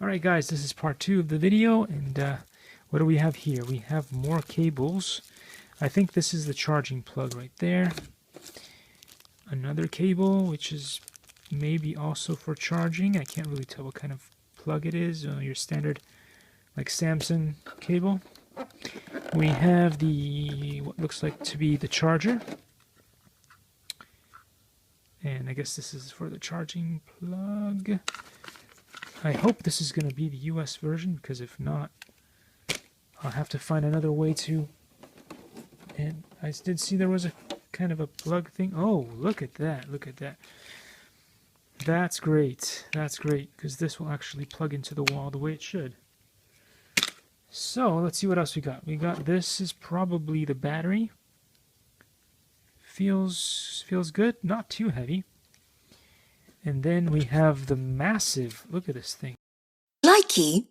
Alright guys, this is part 2 of the video, and what do we have here? We have more cables. I think this is the charging plug right there. Another cable, which is maybe also for charging. I can't really tell what kind of plug it is. Your standard, like Samsung cable. We have the, what looks like to be the charger. And I guess this is for the charging plug. I hope this is going to be the US version, because if not, I'll have to find another way to. And I did see there was a kind of a plug thing. Oh, look at that. Look at that. That's great. That's great, because this will actually plug into the wall the way it should. So let's see what else we got. We got, this is probably the battery. Feels good, not too heavy. And then we have the massive, look at this thing. Likey.